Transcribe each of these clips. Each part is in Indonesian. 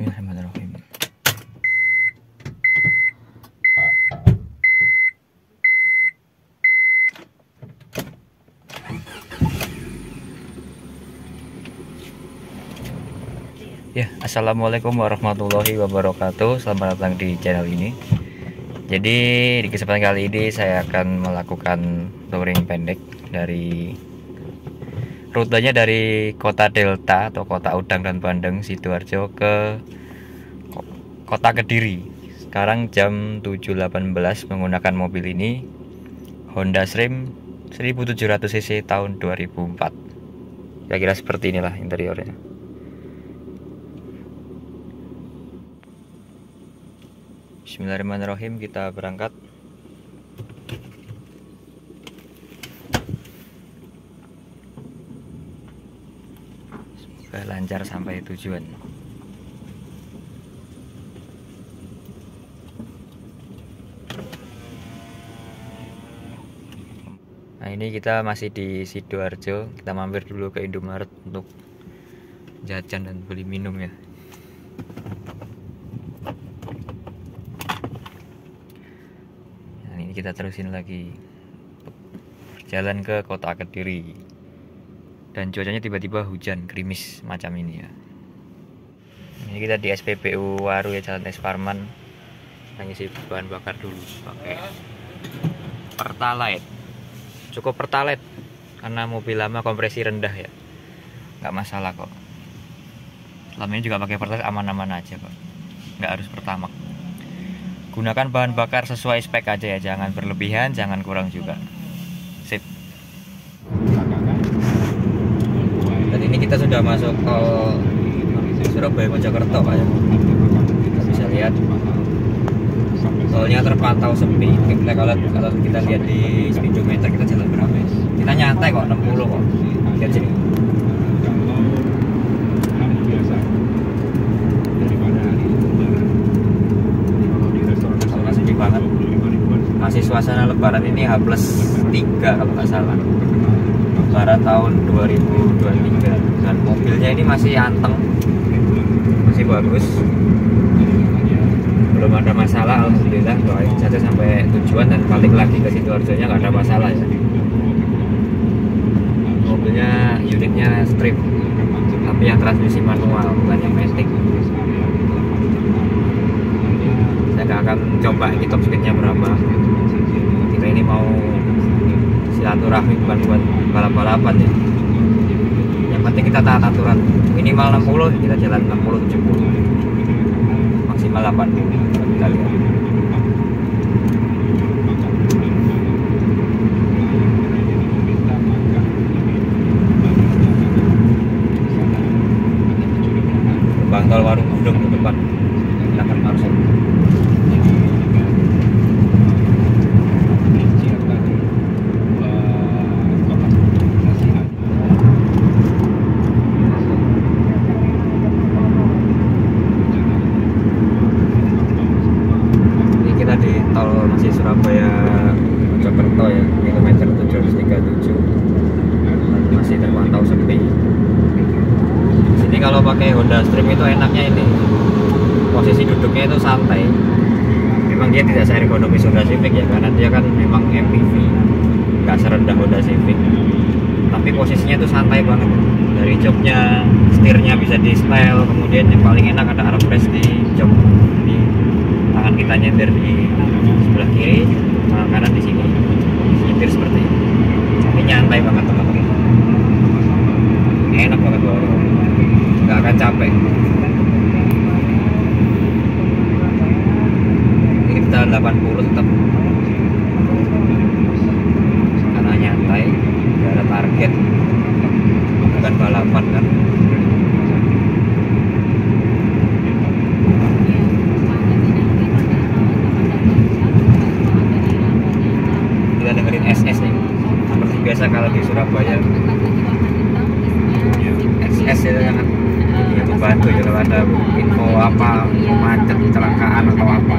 Bismillahirrahmanirrahim. Ya, assalamualaikum warahmatullahi wabarakatuh. Selamat datang di channel ini. Jadi di kesempatan kali ini saya akan melakukan touring pendek dari rutenya dari kota Delta atau kota Udang dan Bandeng Sidoarjo ke kota Kediri. Sekarang jam 7.18 menggunakan mobil ini Honda Stream 1700 cc tahun 2004. Kira-kira seperti inilah interiornya. Bismillahirrahmanirrahim, kita berangkat. Semoga lancar sampai tujuan. Nah, ini kita masih di Sidoarjo. Kita mampir dulu ke Indomaret untuk jajan dan beli minum ya. Nah, ini kita terusin lagi berjalan ke kota Kediri. Dan cuacanya tiba-tiba hujan gerimis macam ini ya. Ini kita di SPBU Waru ya, Jalan Es Parman. Kita ngisi bahan bakar dulu pakai Pertalite. Cukup Pertalite karena mobil lama kompresi rendah ya. Nggak masalah kok. Selama ini juga pakai Pertalite aman-aman aja kok. Nggak harus Pertamax. Gunakan bahan bakar sesuai spek aja ya, jangan berlebihan, jangan kurang juga. Sip. Dan ini kita sudah masuk ke Surabaya Mojokerto Pak ya. Kita bisa lihat tolnya terpantau sepi. Kalau kita lihat di speedometer kita jalan berapa ya? Kita nyantai kok 60 kok. Lihat sini. Karena sepi banget. Masih suasana lebaran ini H+3 kalau nggak salah. Lebaran tahun 2023 dan mobilnya ini masih anteng, masih bagus, belum ada masalah. Alhamdulillah, doain saja sampai tujuan dan balik lagi ke Sidoarjo nya nggak ada masalah ya. Mobilnya unitnya strip tapi yang transmisi manual, bukan yang matic. Saya nggak akan coba ini top speednya berapa, kita ini mau silaturahmi bukan buat balap-balapan ya. Yang penting kita taat aturan. Minimal 60, kita jalan 60-70, maksimal 80. Kita lihat. Gerbang tol Warung Budong di depan. Kita akan masuk. Di tol masih Surabaya Mojokerto ya, kilometer 737, masih terpantau sepi. Sini kalau pakai Honda Stream itu enaknya ini, posisi duduknya itu santai. Memang dia tidak se-ergonomis Honda Civic ya, karena dia kan memang MPV, nggak serendah Honda Civic. Tapi posisinya itu santai banget. Dari joknya, setirnya bisa di setel, kemudian yang paling enak ada armrest di jok. Tangan kita nyender di sebelah kiri, tangan kanan di sini, nyetir seperti ini. Ini nyantai banget teman-teman, enak banget bawa, nggak akan capek. Ini kita 80 tetap karena nyantai, nggak ada target, bukan balapan kan. Dengerin SS nih, seperti biasa kalau di Surabaya SS itu sangat ya, membantu ya kalau ada info apa macet, kecelakaan atau apa.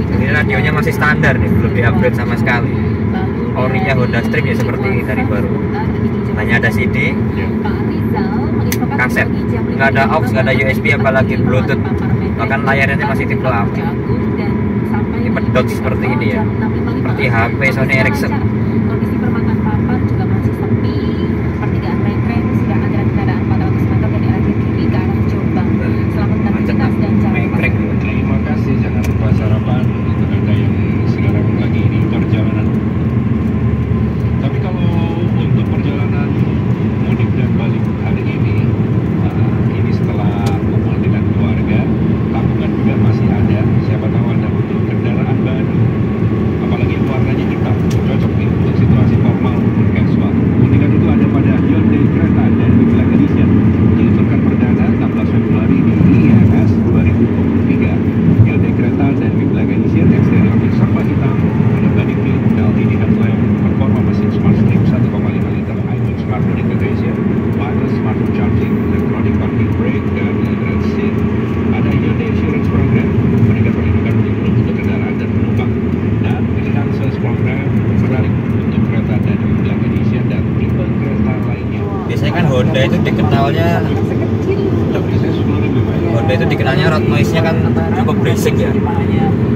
Ini radionya masih standar nih, belum di-upgrade sama sekali. orinya Honda Stream ya seperti ini dari baru. Hanya ada CD, kaset, nggak ada aux, nggak ada USB, apalagi Bluetooth. Bahkan layarnya masih tipe A. Tipe dot seperti ini ya, seperti HP Sony Ericsson. Kondisi perempatan papan juga masih sepi. Pertigaan Rengkreng sudah ada kendaraan 400 meter dari arah kiri ke arah Jombang. Selamat beraktivitas dan jangan lupa. Terima kasih, jangan lupa sarapan untuk Anda yang sekarang lagi di perjalanan. Tapi kalau untuk perjalanan mudik dan balik hari ini setelah kumpul dengan keluarga, tabungan juga masih ada. Siapa tahu Anda butuh kendaraan baru, apalagi yang warnanya hitam, cocok nih untuk situasi formal maupun casual. Unikan itu ada pada Hyundai Creta dan Black Edition, diluncurkan perdana 16 Februari di IMS 2023. Hyundai Creta dan Black Edition eksterior serba hitam, ada body kit, LED headlamp, performa mesin smart stream 1,5 liter, iPhone smartphone integration, wireless smartphone charging, electronic parking brake, dan leather seat. Ada Hyundai Insurance Program, memberikan perlindungan untuk kendaraan dan penumpang, dan pilihan sales program menarik untuk kereta dan Black Edition dan tipe kereta lainnya. Biasanya kan Honda itu dikenalnya road noise-nya kan cukup berisik ya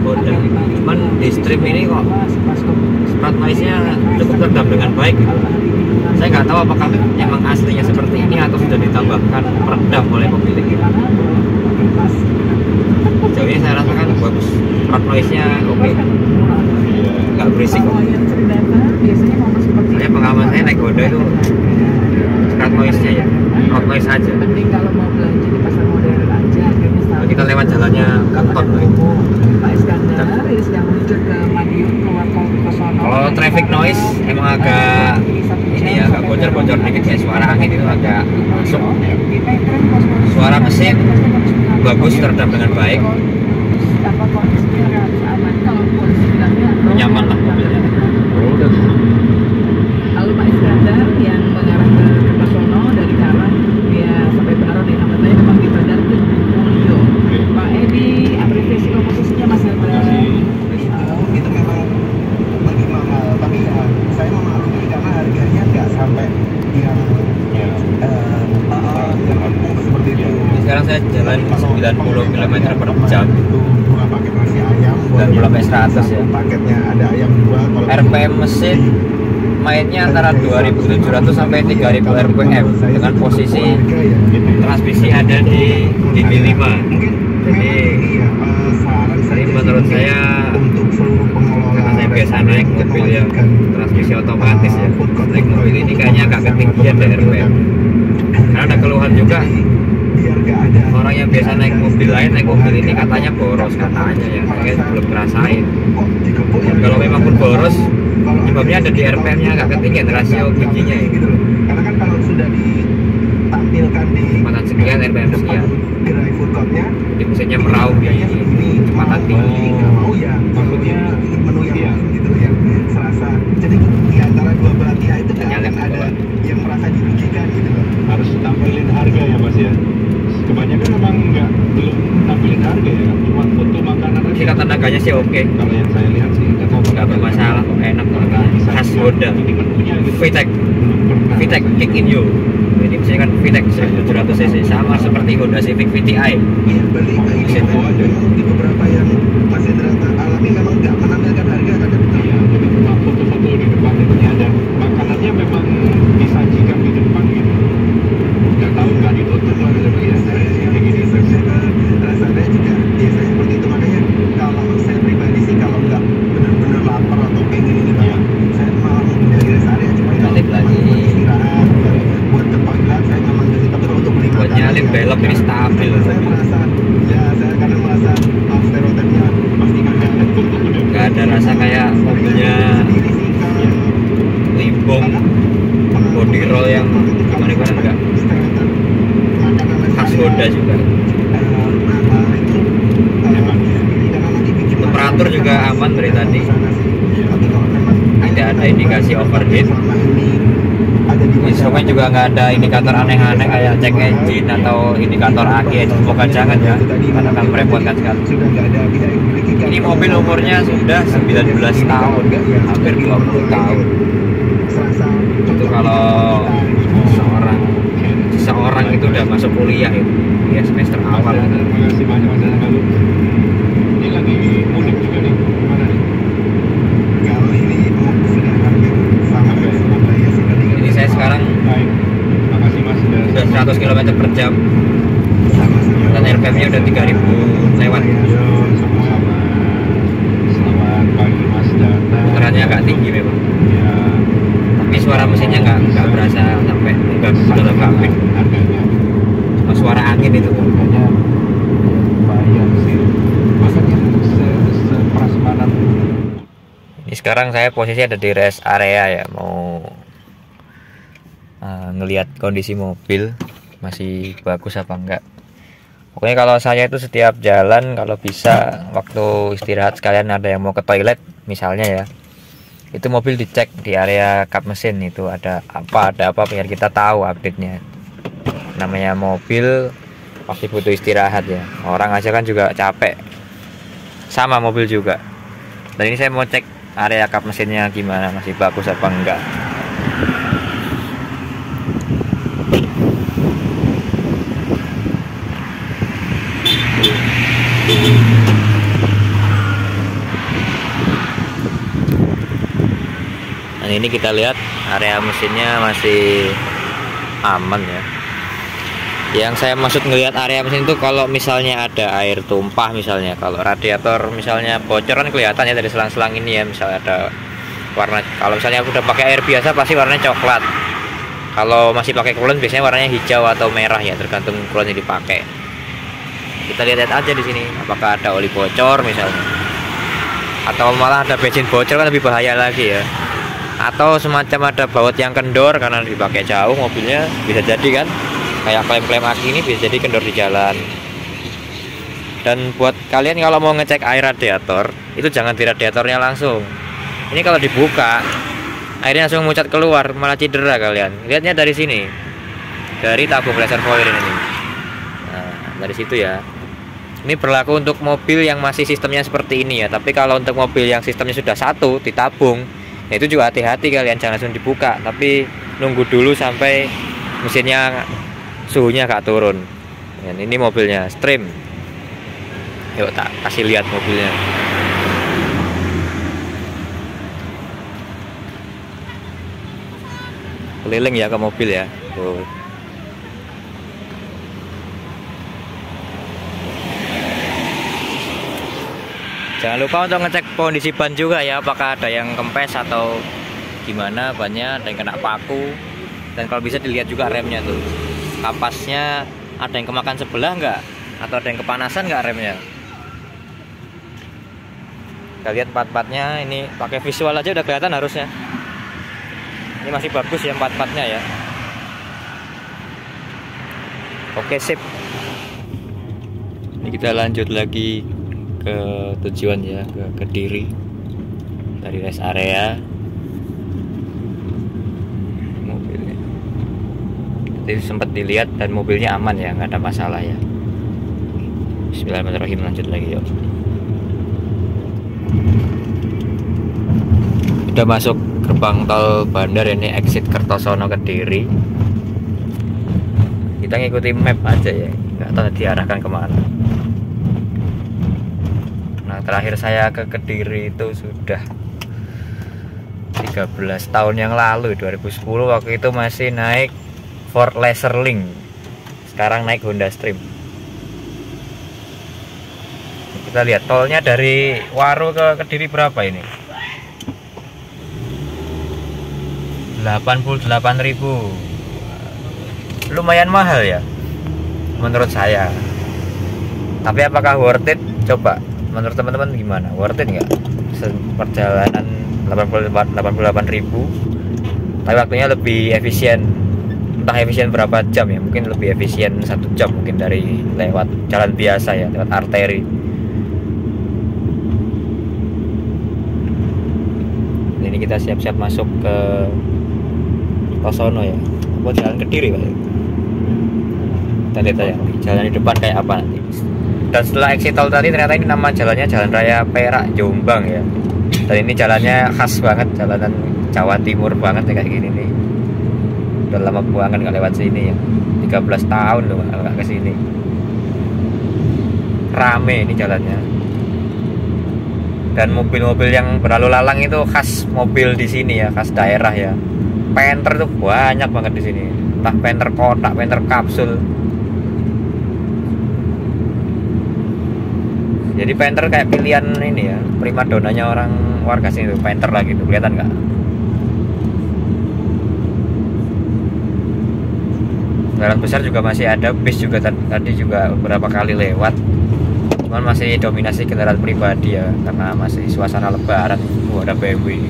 Honda. Cuman di Stream ini kok road noise-nya cukup teredam dengan baik gitu. Saya nggak tahu apakah emang aslinya seperti ini atau sudah ditambahkan peredam oleh pemilik gitu. Jauh ini saya rasakan bagus, road noise-nya oke, nggak berisik. Saya pengalaman saya naik Honda itu road noise-nya ya, road noise aja. Penting kalau mau belanja di pasar modern aja. Kita lewat jalannya Kanton loh. Pak Iskandar ini sedang menuju ke Madiun keluar Kosono. Kalau traffic noise emang agak ini ya, agak bocor-bocor dikit ya, suara angin itu agak masuk. Suara mesin bagus, teredam dengan baik, nyaman lah mobilnya. Lalu Pak Iskandar yang mengarah ke Kertosono dari Karang dia sampai Baron ya, namanya memang di Bandar Mulyo. Pak Edi, apresiasi komposisinya Mas Hendra. Itu memang bagi mahal, tapi ya saya memaklumi karena harganya nggak sampai yang seperti itu. Sekarang saya jalan 90 km per jam, Dua paket nasi ayam, dan belum 100 ya. paketnya ada ayam dua. RPM mesin mainnya antara 2.700 sampai 3.000 RPM dengan posisi transmisi ada di gigi 5. Jadi ini menurut saya, karena saya biasa naik mobil yang transmisi otomatis ya, naik mobil ini kayaknya agak ketinggian dari RPM. Karena ada keluhan juga, orang yang biasa naik mobil lain naik mobil ini katanya boros katanya ya, saya belum ngerasain. Kalau memang pun boros, sebabnya ada di RPM-nya agak ketinggian, rasio giginya ya. Karena kan kalau sudah ditampilkan di Kecepatan sekian, RPM sekian, gerai food court-nya, di mesinnya meraung ya, ini kecepatan tinggi. nggak mau ya, maksudnya menu yang gitu yang serasa. Jadi di antara dua belah pihak itu nggak akan ada yang merasa dirugikan gitu loh. Harus tampilin harga ya Mas ya. Kebanyakan memang belum tampilin harga ya, cuma foto makanan aja. Sih kata tenaganya sih oke, Kalau yang saya lihat sih nggak bermasalah kok, enak banget. Khas Honda, VTEC, VTEC Kick in You. Ini misalnya kan VTEC 1700 cc, sama seperti Honda Civic VTI. Iya, balik lagi di beberapa yang Mas Hendra alami memang nggak menampilkan harga kan. Iya, jadi cuma foto-foto di depan itu ada makanannya memang disajikan di depan gitu. Nggak tahu nggak ditutup lah gitu ya. Rasanya juga biasanya seperti itu, makanya kalau saya pribadi sih kalau nggak benar-benar lapar atau pengen ini banget, saya malah menghindari rest area. Cuma Balik lagi. istirahat buat ke toilet saya memang jadi, tapi kalau untuk beli Buat makanan nyalip belok ini stabil. saya merasa ya, saya kadang merasa stereotipnya pasti Nggak ada rasa kayak mobilnya limbong, body roll yang gimana-gimana, enggak. Khas Honda juga. Temperatur juga aman dari tadi, tidak ada indikasi overheat. ada di Instrumen juga nggak ada indikator aneh-aneh kayak cek engine atau indikator aki. Semoga jangan ya, karena akan merepotkan sekali. sudah nggak ada pihak yang memiliki. Ini mobil umurnya sudah 19 tahun, hampir 20 tahun. Itu kalau seorang itu udah masuk kuliah itu, ya semester awal. Terima kasih banyak Mas Galuh. Ini lagi mudik juga nih. Mana nih? Kalau ini sudah hampir sampai Surabaya sudah tinggal. Ini saya sekarang Baik. Terima kasih Mas sudah 100 km per jam dan RPM-nya udah 3000 lewat. Yo, sama-sama. Selamat pagi Mas Dana. Putarannya agak tinggi memang, Ya, tapi suara mesinnya nggak berasa sampai mengganggu dalam kabin. harganya Cuma suara angin itu. harganya lumayan sih. Maksudnya seprasmanan. Ini sekarang saya posisi ada di rest area ya, mau ngelihat kondisi mobil masih bagus apa enggak. Pokoknya kalau saya itu setiap jalan kalau bisa waktu istirahat sekalian ada yang mau ke toilet misalnya ya, itu mobil dicek di area kap mesin itu ada apa biar kita tahu update-nya. Namanya mobil pasti butuh istirahat ya, orang aja kan juga capek, sama mobil juga. Dan ini saya mau cek area kap mesinnya gimana, masih bagus apa enggak. Nah ini kita lihat area mesinnya masih aman ya. Yang saya maksud ngelihat area mesin itu kalau misalnya ada air tumpah, misalnya kalau radiator misalnya bocor kan kelihatan ya dari selang-selang ini ya, misalnya ada warna, kalau misalnya udah pakai air biasa pasti warnanya coklat. Kalau masih pakai coolant biasanya warnanya hijau atau merah ya, tergantung coolant yang dipakai. Kita lihat aja di sini apakah ada oli bocor misalnya, atau malah ada bensin bocor kan lebih bahaya lagi ya, atau semacam ada baut yang kendor karena dipakai jauh mobilnya, bisa jadi kan kayak klaim-klaim aki ini bisa jadi kendor di jalan. Dan buat kalian kalau mau ngecek air radiator itu jangan di radiatornya langsung, ini kalau dibuka airnya langsung mucat keluar malah cedera kalian. Lihatnya dari sini, dari tabung reservoir ini. Nah dari situ ya. Ini berlaku untuk mobil yang masih sistemnya seperti ini ya. Tapi kalau untuk mobil yang sistemnya sudah satu di tabung, ya itu juga hati-hati kalian, jangan langsung dibuka, tapi nunggu dulu sampai mesinnya suhunya agak turun. Dan ini mobilnya Stream. Yuk tak kasih lihat mobilnya. Keliling ya ke mobil ya. Tuh. Jangan lupa untuk ngecek kondisi ban juga ya, apakah ada yang kempes atau gimana bannya, ada yang kena paku. Dan kalau bisa dilihat juga remnya tuh, kapasnya ada yang kemakan sebelah nggak, atau ada yang kepanasan nggak remnya. Kita lihat part-partnya, ini pakai visual aja udah kelihatan harusnya. Ini masih bagus ya part-partnya ya. Oke sip. Ini kita lanjut lagi ke tujuan ya, ke Kediri dari rest area. Mobilnya tadi sempat dilihat dan mobilnya aman ya, nggak ada masalah ya. Bismillahirrahmanirrahim, lanjut lagi yuk. Udah masuk gerbang tol Bandar, ini exit Kertosono Kediri. Kita ngikuti map aja ya, nggak tahu diarahkan kemana. Nah terakhir saya ke Kediri itu sudah 13 tahun yang lalu, 2010. Waktu itu masih naik Ford Laserling, sekarang naik Honda Stream. Kita lihat tolnya dari Waru ke Kediri berapa ini, 88.000. Lumayan mahal ya menurut saya, tapi apakah worth it? Coba menurut teman-teman gimana, worth it nggak? Perjalanan 88.000 tapi waktunya lebih efisien, entah efisien berapa jam ya, mungkin lebih efisien 1 jam mungkin dari lewat jalan biasa ya, lewat arteri. Ini kita siap-siap masuk ke Kertosono ya. Apa jalan Kediri Pak? Kita lihat aja jalan di depan kayak apa nanti. Dan setelah exit tol tadi ternyata ini nama jalannya Jalan Raya Perak Jombang ya. Dan ini jalannya khas banget, jalanan Jawa Timur banget ya, kayak gini nih. Udah lama banget nggak lewat sini ya. 13 tahun loh nggak ke sini. Rame ini jalannya. Dan mobil-mobil yang berlalu lalang itu khas mobil di sini ya, khas daerah ya. Panther tuh banyak banget di sini. Entah Panther kotak, Panther kapsul. Jadi Panther kayak pilihan ini ya, primadonanya orang warga sini tuh, Panther lagi tuh, kelihatan nggak? Kendaraan besar juga masih ada, bis juga tadi juga beberapa kali lewat. Cuman masih dominasi kendaraan pribadi ya, karena masih suasana lebaran. Ada BMW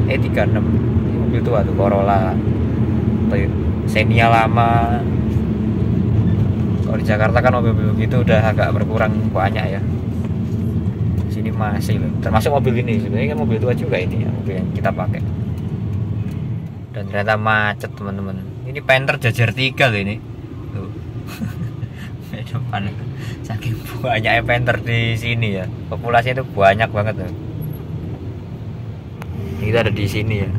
E36, mobil tua tuh, Corolla, Xenia lama. Kalau di Jakarta kan mobil begitu udah agak berkurang banyak ya. Sini masih loh, termasuk mobil ini sebenarnya kan mobil tua juga ini ya, mobil yang kita pakai. Dan ternyata macet teman-teman. Ini Panther jajar 3 loh ini. Tuh. Depan saking banyaknya Panther di sini ya. Populasinya itu banyak banget tuh. Kita ada di sini ya.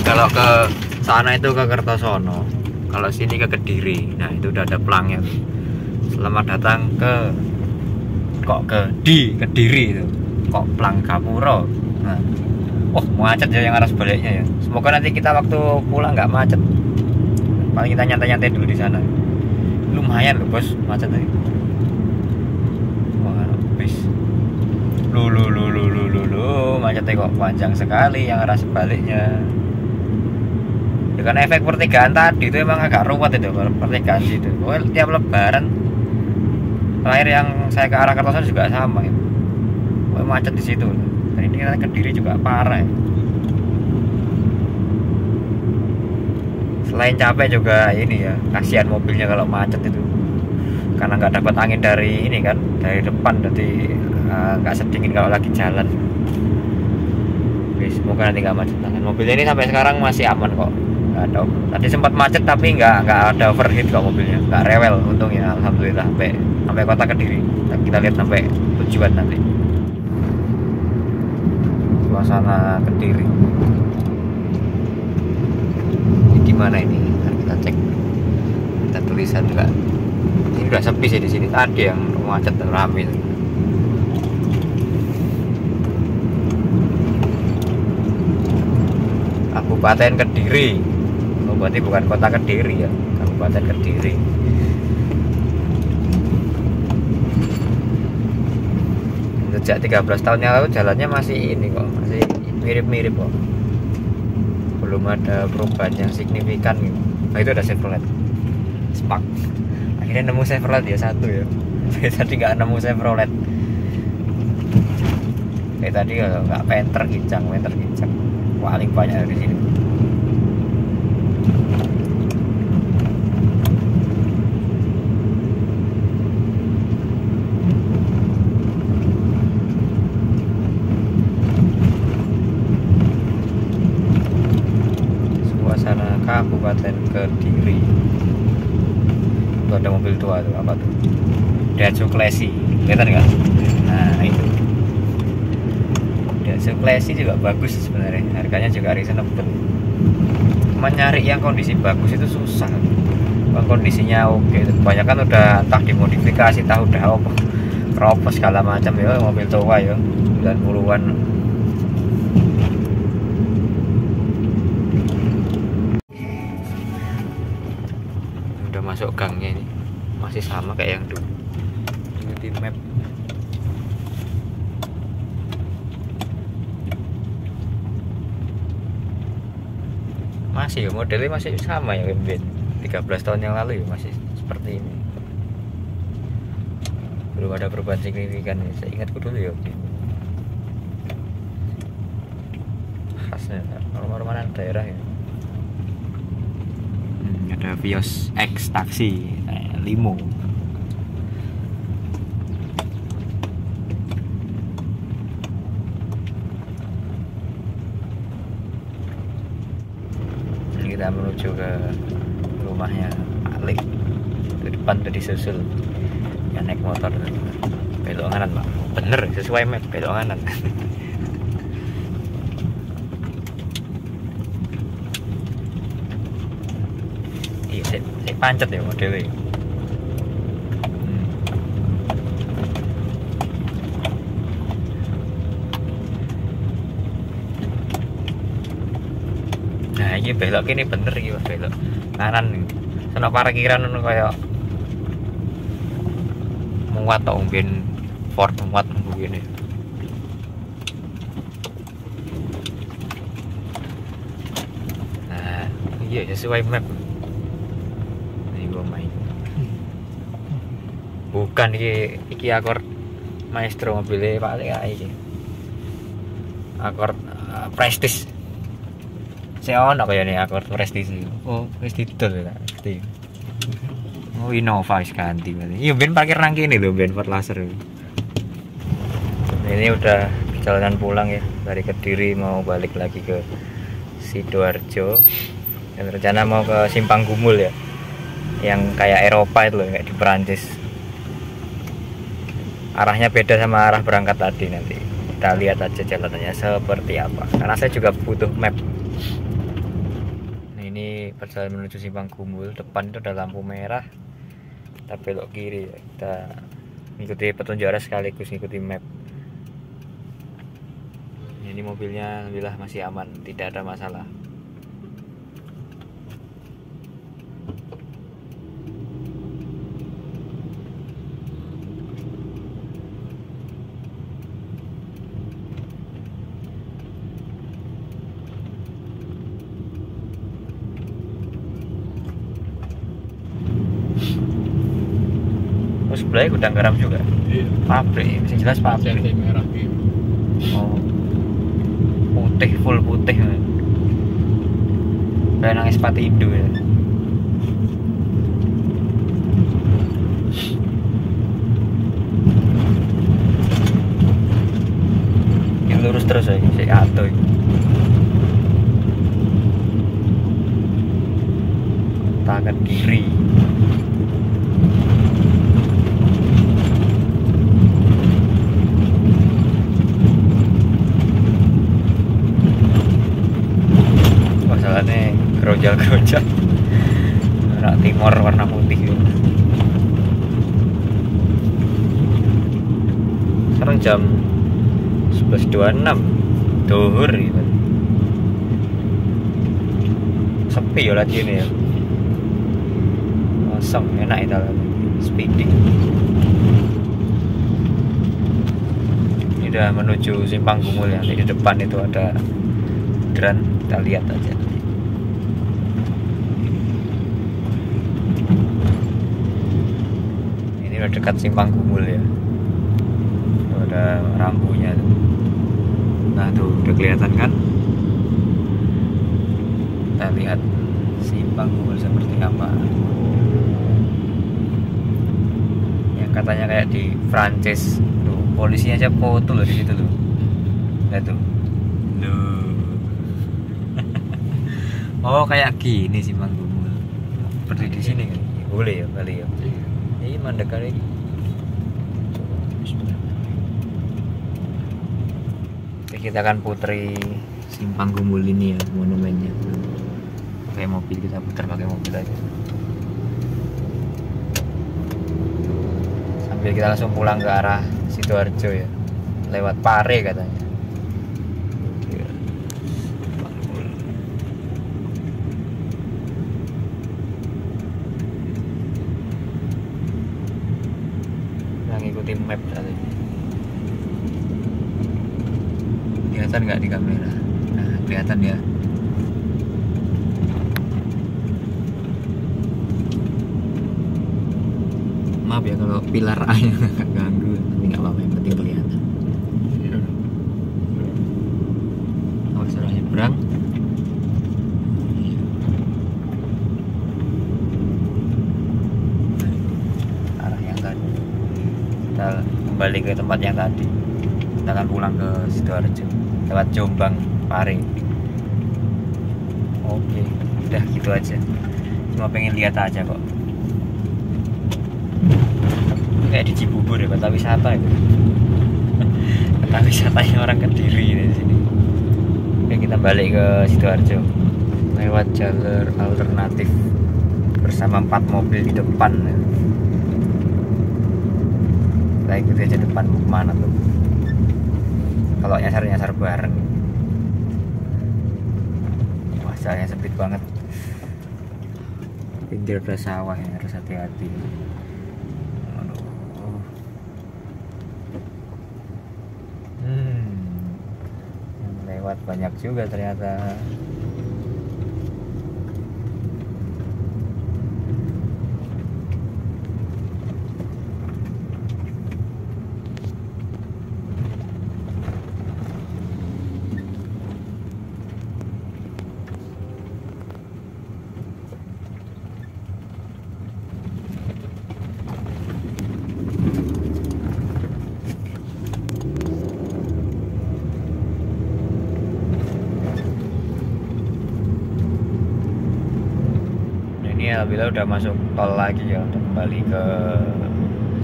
Kalau ke sana itu ke Kertosono, kalau sini ke Kediri. Nah itu udah ada pelangnya tuh. Selamat datang ke Kediri itu. Kok Plang Gapura. Nah, oh macet ya yang arah sebaliknya ya. Semoga nanti kita waktu pulang nggak macet. Paling kita nyantai-nyantai dulu di sana. Lumayan loh bos, macet tadi. Wah habis. Macetnya kok panjang sekali yang arah sebaliknya. Ya kan efek pertigaan tadi itu emang agak ruwet itu pertigaan situ. Pokoknya tiap lebaran terakhir yang saya ke arah Kertosono juga sama ya. Pokoknya macet di situ. Dan ini kita Kediri juga parah ya. Selain capek juga ini ya, kasihan mobilnya kalau macet itu. Karena nggak dapat angin dari ini kan, dari depan, jadi nggak sedingin kalau lagi jalan. Semoga nanti nggak macet. Mobilnya ini sampai sekarang masih aman kok. Ada, tadi sempat macet tapi nggak ada overheat kok mobilnya, nggak rewel untungnya, alhamdulillah sampai kota Kediri. Kita lihat sampai tujuan nanti. Suasana Kediri. Ini gimana ini? Nanti kita cek. Kita tulisan juga. Ini udah sepi sih di sini. Tadi yang macet dan ramai. Kabupaten Kediri. Oh, berarti bukan kota Kediri ya, Kabupaten Kediri. Sejak 13 tahun yang lalu jalannya masih ini kok, masih mirip-mirip kok. Belum ada perubahan yang signifikan gitu. Nah itu ada Chevrolet Spark. Akhirnya nemu Chevrolet ya satu ya. Tadi nggak nemu Chevrolet. Tadi kalau nggak Panther gincang. Paling banyak di sini. Suasana Kabupaten Kediri. Itu ada mobil tua tuh, apa tuh? Daihatsu Classy, kelihatan nggak? Nah itu. Classy juga bagus sebenarnya, harganya juga reasonable. Cuma nyari yang kondisi bagus itu susah. Kalau kondisinya oke, kebanyakan udah entah dimodifikasi, entah udah apa, keropos segala macam ya, mobil tua ya, 90-an. Udah masuk gangnya ini, masih sama kayak yang dulu. Di map. Masih modelnya masih sama ya, 13 tahun yang lalu ya masih seperti ini. Belum ada perubahan signifikan ya. Saya ingatku dulu ya. Khasnya rumah-rumahan daerah ya. Ada Vios X taksi, limo. kita menuju ke rumahnya Alik. Ke depan udah disusul yang naik motor. Belok kanan Pak, bener sesuai map, belok kanan. Iya, saya pancet ya modelnya. Nah, ini belok ini bener iki belok kanan nih. Sono parkiran ngono kaya muat tau mben Ford muat begini. Nah, iya sesuai map. Ini gua main. Bukan iki Accord Maestro mobilnya Pak Lek iki. Accord Prestige. Saya ono kaya nih Accord Prestige. Oh, Prestige dol ya. Oh, Innova wis ganti berarti. Iya ben parkir nang kene lho ben Ford Laser. Ini udah perjalanan pulang ya dari Kediri, mau balik lagi ke Sidoarjo. Dan rencana mau ke Simpang Gumul ya. Yang kayak Eropa itu loh, kayak di Perancis. Arahnya beda sama arah berangkat tadi nanti. Kita lihat aja jalanannya seperti apa. Karena saya juga butuh map. Ini perjalanan menuju Simpang Gumul, depan itu ada lampu merah, kita belok kiri ya. Kita mengikuti petunjuk arah sekaligus mengikuti map. Ini mobilnya alhamdulillah masih aman, tidak ada masalah. Sebelahnya gudang garam juga. Iya. Pabrik, bisa jelas pabrik. CT merah gitu. Oh, putih, full putih. Kayak nang Espatindo ya. Yang lurus terus aja, saya ato. Tangan kiri. Masalahnya gerojal-gerojal anak timur warna putih gitu. Sekarang jam 11.26 duhur gitu. Sepi ya lagi ini ya, kosong, enak itu speeding. Ini udah menuju Simpang Gumul ya. Di depan itu ada Grand, kita lihat aja. Ini udah dekat Simpang Gumul ya. Tuh ada rambunya tuh. Nah tuh udah kelihatan kan? Kita lihat Simpang Gumul seperti apa. Yang katanya kayak di Prancis tuh, polisinya aja foto loh di situ loh. Lihat tuh. Loh. Oh kayak gini Simpang Gumul. Seperti di sini kan? Boleh ya kali ya. Ini mandek kali. Oke, kita akan putri Simpang Gumul ini ya, monumennya. Pakai mobil, kita putar pakai mobil aja. Sambil kita langsung pulang ke arah Sidoarjo ya. Lewat Pare katanya. Ngikutin map tadi. Kelihatan nggak di kamera? Nah, kelihatan ya. Maaf ya kalau pilar A yang agak ganggu, tapi nggak apa-apa, yang penting kelihatan. Awas orang nyebrang. Arah yang tadi. Kita kembali ke tempat yang tadi. Kita akan pulang ke Sidoarjo lewat Jombang, Pare. Oke. udah gitu aja, cuma pengen lihat aja kok. Kayak di Cibubur ya, kota wisata itu. Kota wisatanya orang Kediri di sini. Oke, kita balik ke Sidoarjo lewat jalur alternatif bersama 4 mobil di depan. Kita ikuti aja depan mau kemana tuh. Kalau nyasar bareng. Wah, jalannya sempit banget. Pinggir ada sawah ya, harus hati-hati. Yang lewat banyak juga ternyata. Alhamdulillah udah masuk tol lagi ya, untuk kembali ke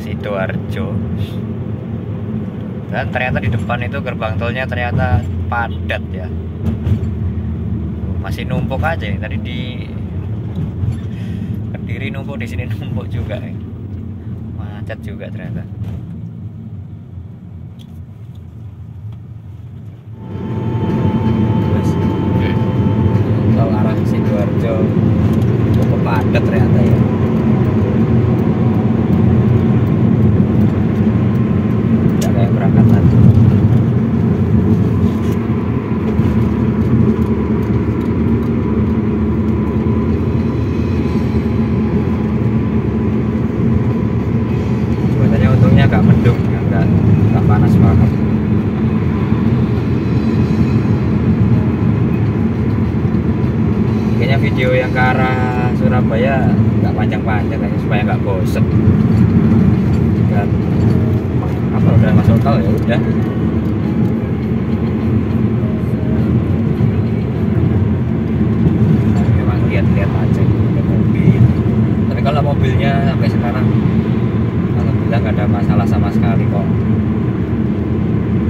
Sidoarjo. Dan ternyata di depan itu gerbang tolnya ternyata padat ya, masih numpuk aja ya. Tadi di Kediri numpuk, di sini numpuk juga ya. Macet juga ternyata. Tol arah Sidoarjo cukup padat ternyata ya. Tidak kayak berangkat lagi. Cuacanya untungnya agak mendung, nggak panas banget. Kayaknya video yang ke arah Surabaya nggak panjang-panjang kayaknya, supaya nggak bosen. Dan apa udah masuk tol ya udah. Nah, memang lihat-lihat aja ada mobil. Tapi kalau mobilnya sampai sekarang alhamdulillah nggak ada masalah sama sekali kok.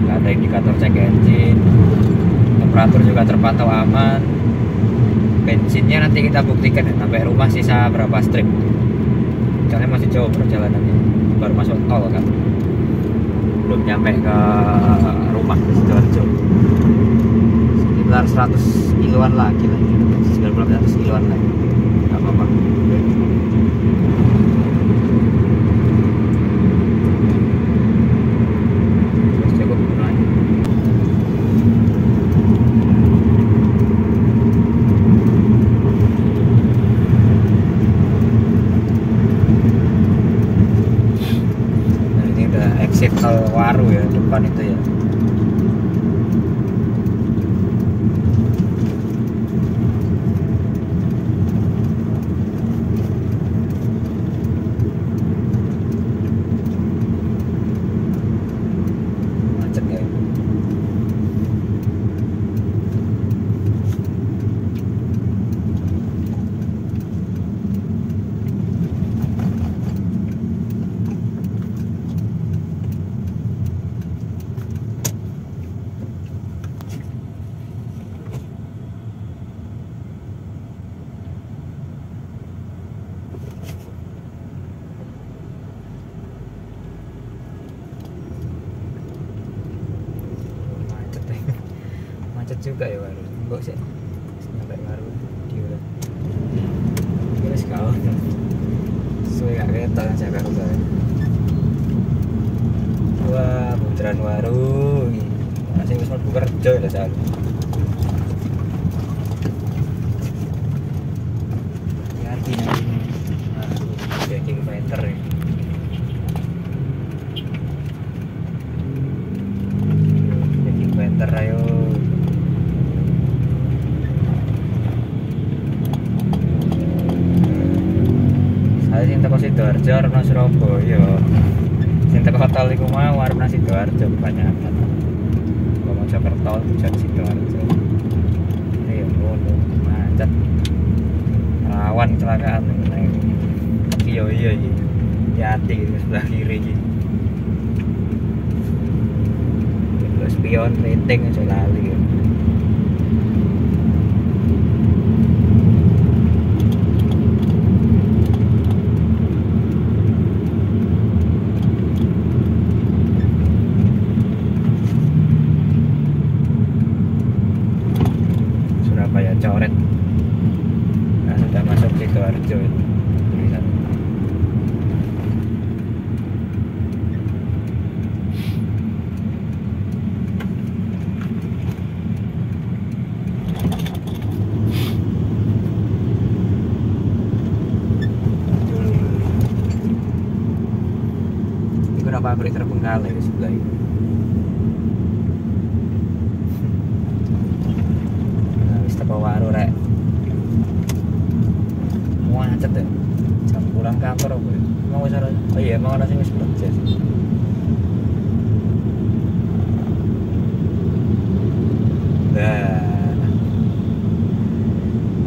Nggak ada indikator cek engine, temperatur juga terpantau aman. Bensinnya nanti kita buktikan ya, sampai rumah sisa berapa strip. Soalnya masih jauh perjalanannya, baru masuk tol kan, belum nyampe ke rumah di Sidoarjo. Sekitar 100 kiloan lagi lah, 100 kiloan lagi, nggak apa-apa. Terus cukup gunanya. Exit tol Waru ya, depan itu ya. Macet ya. Macet juga ya Waru. Kok sih sampai Waru dia kira sekawan. Suwe gak ketok kan Jakarta. Wah, bundaran Waru. Masih wis mlebu kerja lho sak. Ganti nanti. Checking meter ya. Checking meter ayo. Sing teko Sidoarjo arep nang Surabaya. Sing teko tol iku mau arep nang Sidoarjo kebanyakan. Kalau Mojokerto tujuan Sidoarjo. Ini ya ngono, macet. Rawan kecelakaan. Iya iki. Hati sebelah kiri iki. Spion rating aja lali. Surabaya coret. Nah, sudah masuk Sidoarjo itu tulisan. Pabrik Terbengkalai di sebelah ini. Nah, wis teko waru rek. Macet ya. Jam pulang kantor apa ya? Mau wis ora. Oh iya, mau ora sing wis kerja sih. Nah.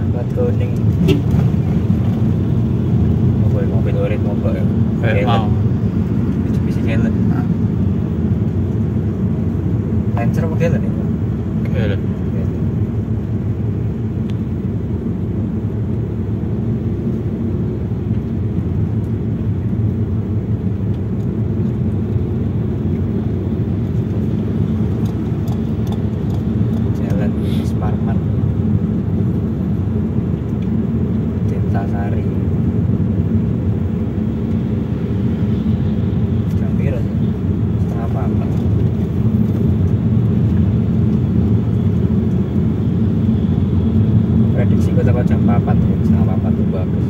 Angkot kuning. Mobil orit mogok ya. Mau. Gelen. Lancer apa gelen ya? Gelen. Jalan Suparman, Cintasari. Prediksi kota jam 4 ya, setengah 4 itu bagus.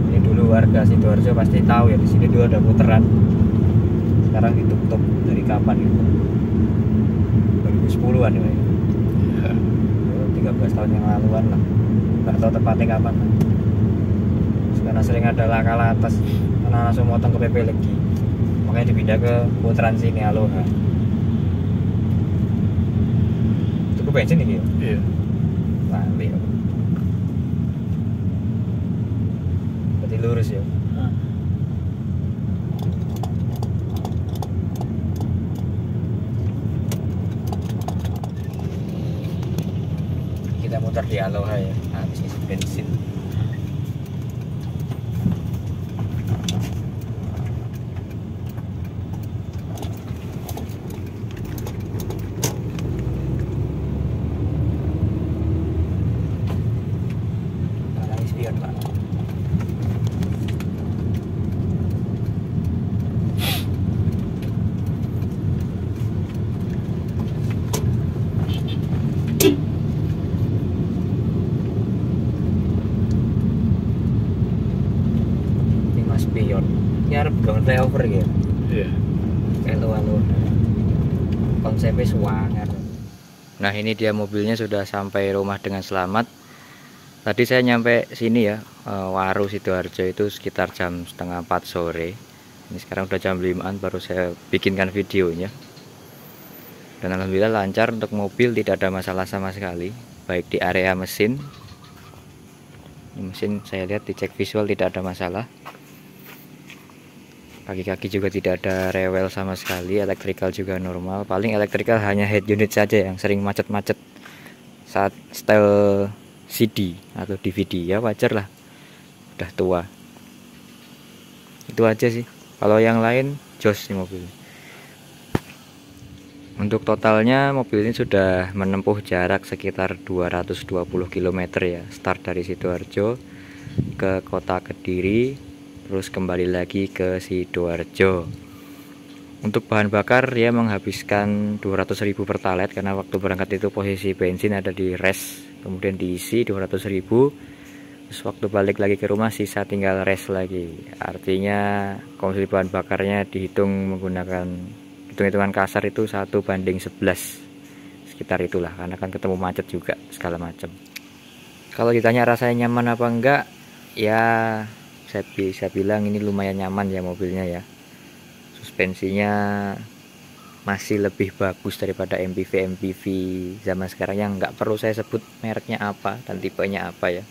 Ini dulu warga Sidoarjo pasti tahu ya, di sini dulu ada puteran. Sekarang ditutup dari kapan gitu? 2010-an ya. 13 tahun yang laluan lah. Nggak tahu tepatnya kapan. Karena sering ada laka atas, karena langsung motong ke PP Legi. Makanya dipindah ke putaran sini Aloha. Cukup bensin ini ya? Iya. Lali. Berarti lurus ya? Kita muter di Aloha ya, habis isi bensin. Halangi spion pak. Spion, ini harus bangun flyover gitu. Iya. Elo konsepnya suangan. Nah ini dia mobilnya sudah sampai rumah dengan selamat. Tadi saya nyampe sini ya, Waru Sidoarjo itu sekitar jam setengah 4 sore. Ini sekarang udah jam 5-an baru saya bikinkan videonya. Dan alhamdulillah lancar untuk mobil, tidak ada masalah sama sekali. Baik di area mesin. Ini mesin saya lihat dicek visual tidak ada masalah. Kaki-kaki juga tidak ada rewel sama sekali, elektrikal juga normal. Paling elektrikal hanya head unit saja yang sering macet-macet saat style CD atau DVD, ya wajar lah, udah tua. Itu aja sih. Kalau yang lain jos nih mobil. Untuk totalnya mobil ini sudah menempuh jarak sekitar 220 km ya. Start dari Sidoarjo ke kota Kediri, terus kembali lagi ke Sidoarjo. Untuk bahan bakar dia menghabiskan 200.000 pertalite karena waktu berangkat itu posisi bensin ada di res, kemudian diisi 200.000. Terus waktu balik lagi ke rumah sisa tinggal res lagi. Artinya konsumsi bahan bakarnya dihitung menggunakan hitung-hitungan kasar itu 1:11 sekitar itulah, karena kan ketemu macet juga segala macam. Kalau ditanya rasanya nyaman apa enggak, ya saya bisa bilang ini lumayan nyaman ya mobilnya ya. Suspensinya masih lebih bagus daripada MPV zaman sekarang yang nggak perlu saya sebut mereknya apa dan tipenya apa ya,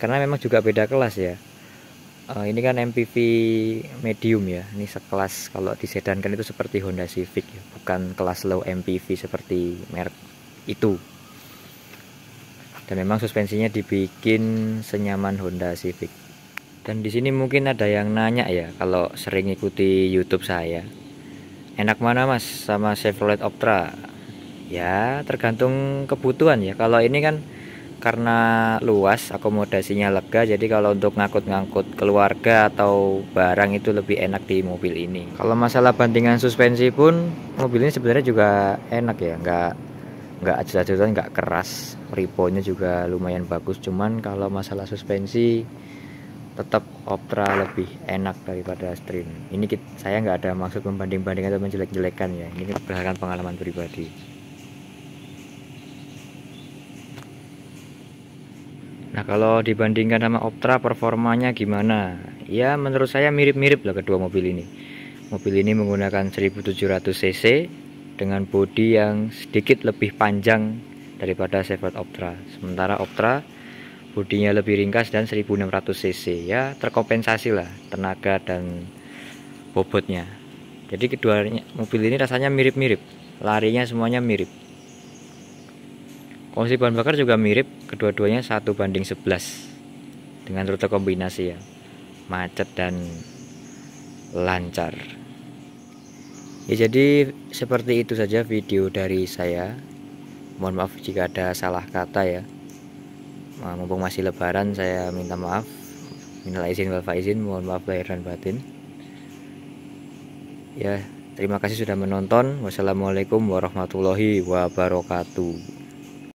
karena memang juga beda kelas ya. Ini kan MPV medium ya, ini sekelas, kalau disedankan itu seperti Honda Civic ya, bukan kelas low MPV seperti merek itu. Dan memang suspensinya dibikin senyaman Honda Civic. Dan di sini mungkin ada yang nanya ya, kalau sering ikuti YouTube saya, enak mana mas sama Chevrolet Optra? Ya tergantung kebutuhan ya. Kalau ini kan karena luas, akomodasinya lega, jadi kalau untuk ngangkut-ngangkut keluarga atau barang itu lebih enak di mobil ini. Kalau masalah bandingan suspensi pun mobil ini sebenarnya juga enak ya, nggak ajut-ajutan, nggak keras, riponya juga lumayan bagus. Cuman kalau masalah suspensi tetap Optra lebih enak daripada Stream. Ini saya nggak ada maksud membanding-bandingkan atau menjelek-jelekan ya, ini berdasarkan pengalaman pribadi. Nah kalau dibandingkan sama Optra performanya gimana? Ya menurut saya mirip-mirip lah kedua mobil ini. Mobil ini menggunakan 1700 cc dengan bodi yang sedikit lebih panjang daripada Chevrolet Optra. Sementara Optra bodinya lebih ringkas dan 1600 cc. Ya terkompensasi lah tenaga dan bobotnya. Jadi kedua mobil ini rasanya mirip-mirip, larinya semuanya mirip. Konsumsi bahan bakar juga mirip, kedua-duanya 1:11 dengan rute kombinasi ya, macet dan lancar. Ya jadi seperti itu saja video dari saya. Mohon maaf jika ada salah kata ya. Mumpung masih lebaran saya minta maaf. Minal izin wal faizin, mohon maaf lahir dan batin. Ya, terima kasih sudah menonton. Wassalamualaikum warahmatullahi wabarakatuh.